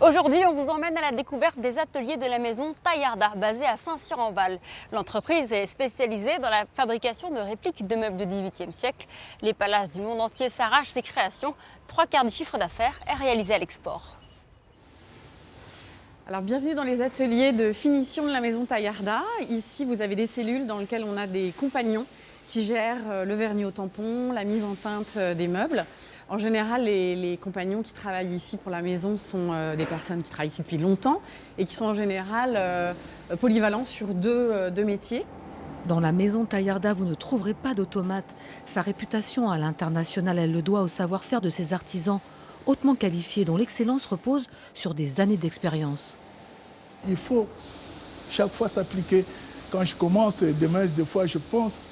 Aujourd'hui, on vous emmène à la découverte des ateliers de la maison Taillarda, basée à Saint-Cyr-en-Val. L'entreprise est spécialisée dans la fabrication de répliques de meubles du XVIIIe siècle. Les palaces du monde entier s'arrachent ses créations. 3/4 du chiffre d'affaires est réalisé à l'export. Alors, bienvenue dans les ateliers de finition de la maison Taillarda. Ici, vous avez des cellules dans lesquelles on a des compagnons qui gèrent le vernis au tampon, la mise en teinte des meubles. En général, les compagnons qui travaillent ici pour la maison sont des personnes qui travaillent ici depuis longtemps et qui sont en général polyvalents sur deux métiers. Dans la maison Taillarda, vous ne trouverez pas d'automate. Sa réputation à l'international, elle le doit au savoir-faire de ses artisans, hautement qualifiés, dont l'excellence repose sur des années d'expérience. Il faut chaque fois s'appliquer. Quand je commence, demain, des fois, je pense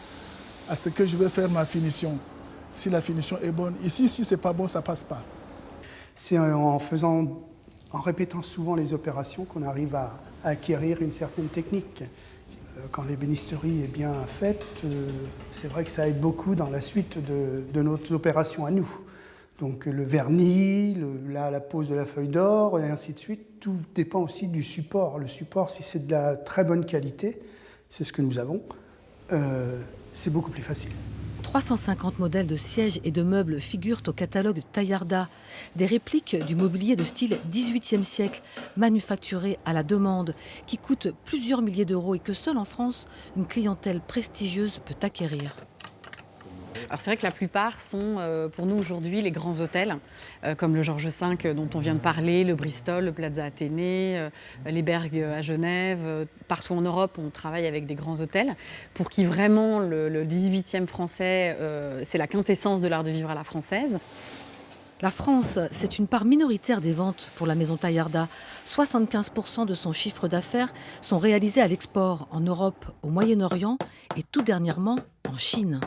à ce que je vais faire ma finition. Si la finition est bonne. Ici, si c'est pas bon, ça passe pas. C'est en répétant souvent les opérations qu'on arrive à acquérir une certaine technique. Quand l'ébénisterie est bien faite, c'est vrai que ça aide beaucoup dans la suite de nos opérations à nous. Donc le vernis, la pose de la feuille d'or et ainsi de suite, tout dépend aussi du support. Le support, si c'est de la très bonne qualité, c'est ce que nous avons, c'est beaucoup plus facile. 350 modèles de sièges et de meubles figurent au catalogue Taillarda. Des répliques du mobilier de style XVIIIe siècle, manufacturé à la demande, qui coûtent plusieurs milliers d'euros et que seule en France, une clientèle prestigieuse peut acquérir. Alors, c'est vrai que la plupart sont pour nous aujourd'hui les grands hôtels, comme le Georges V dont on vient de parler, le Bristol, le Plaza Athénée, les Bergues à Genève. Partout en Europe, on travaille avec des grands hôtels pour qui vraiment le 18e français, c'est la quintessence de l'art de vivre à la française. La France, c'est une part minoritaire des ventes pour la maison Taillarda. 75% de son chiffre d'affaires sont réalisés à l'export, en Europe, au Moyen-Orient et tout dernièrement en Chine.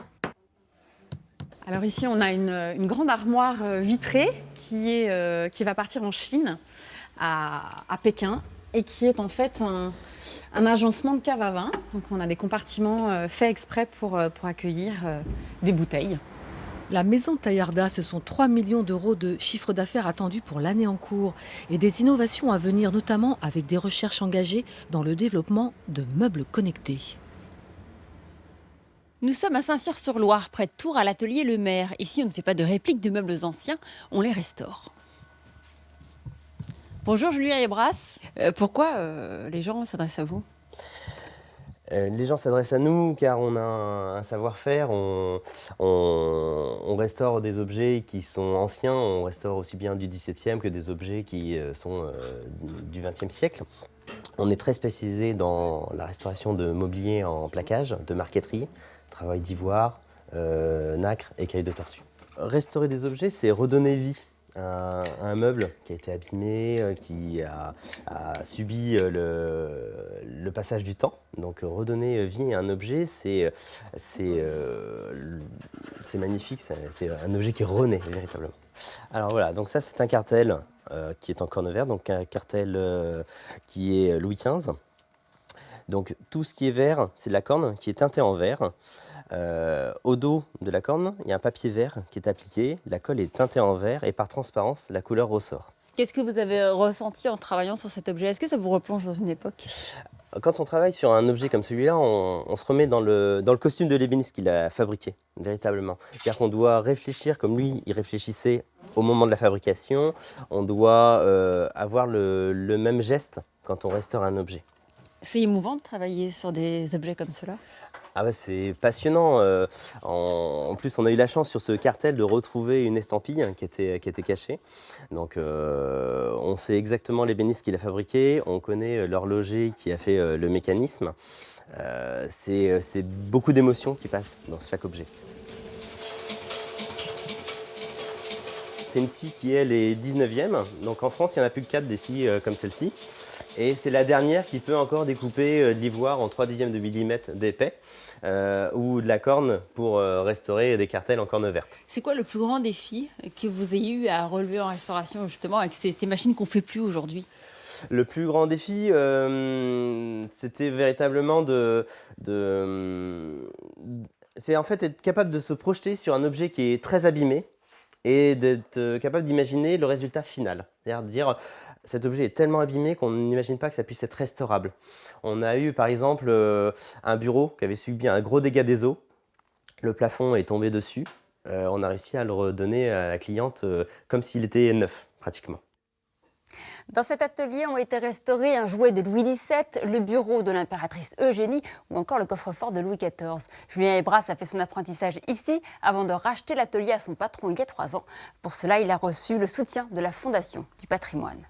Alors ici, on a une grande armoire vitrée qui va partir en Chine, à Pékin, et qui est en fait un agencement de cave à vin. Donc on a des compartiments faits exprès pour accueillir des bouteilles. La maison Taillarda, ce sont 3 millions d'euros de chiffre d'affaires attendus pour l'année en cours et des innovations à venir, notamment avec des recherches engagées dans le développement de meubles connectés. Nous sommes à Saint-Cyr-sur-Loire, près de Tours, à l'atelier Le Maire. Ici, on ne fait pas de répliques de meubles anciens, on les restaure. Bonjour Julien Ebras. Pourquoi les gens s'adressent à vous ? Les gens s'adressent à nous car on a un savoir-faire, on restaure des objets qui sont anciens, on restaure aussi bien du XVIIe que des objets qui sont du XXe siècle. On est très spécialisé dans la restauration de mobilier en plaquage, de marqueterie, travail d'ivoire, nacre, écailles de tortue. Restaurer des objets, c'est redonner vie à un meuble qui a été abîmé, qui a subi le passage du temps. Donc redonner vie à un objet, c'est magnifique, c'est un objet qui renaît véritablement. Alors voilà, donc ça c'est un cartel qui est en corne verte, donc un cartel qui est Louis XV. Donc tout ce qui est vert, c'est de la corne qui est teintée en vert. Au dos de la corne, il y a un papier vert qui est appliqué, la colle est teintée en vert et par transparence, la couleur ressort. Qu'est-ce que vous avez ressenti en travaillant sur cet objet ? Est-ce que ça vous replonge dans une époque ? Quand on travaille sur un objet comme celui-là, on se remet dans le costume de l'ébéniste qu'il a fabriqué, véritablement. C'est-à-dire qu'on doit réfléchir comme lui, il réfléchissait au moment de la fabrication. On doit avoir le même geste quand on restaure un objet. C'est émouvant de travailler sur des objets comme cela ? Ah bah c'est passionnant. En plus, on a eu la chance sur ce cartel de retrouver une estampille qui était cachée. Donc on sait exactement l'ébéniste qui l'a fabriqué, on connaît l'horloger qui a fait le mécanisme. C'est beaucoup d'émotions qui passent dans chaque objet. C'est une scie qui, elle, est 19e. Donc en France, il n'y en a plus que 4 des scies comme celle-ci. Et c'est la dernière qui peut encore découper de l'ivoire en 3/10 de millimètre d'épais ou de la corne pour restaurer des cartels en corne verte. C'est quoi le plus grand défi que vous ayez eu à relever en restauration, justement, avec ces machines qu'on ne fait plus aujourd'hui ? Le plus grand défi, c'était véritablement c'est en fait être capable de se projeter sur un objet qui est très abîmé et d'être capable d'imaginer le résultat final. C'est-à-dire de dire, cet objet est tellement abîmé qu'on n'imagine pas que ça puisse être restaurable. On a eu par exemple un bureau qui avait subi un gros dégât des eaux. Le plafond est tombé dessus. On a réussi à le redonner à la cliente comme s'il était neuf, pratiquement. Dans cet atelier ont été restaurés un jouet de Louis XVII, le bureau de l'impératrice Eugénie ou encore le coffre-fort de Louis XIV. Julien Hébras a fait son apprentissage ici avant de racheter l'atelier à son patron il y a 3 ans. Pour cela, il a reçu le soutien de la Fondation du patrimoine.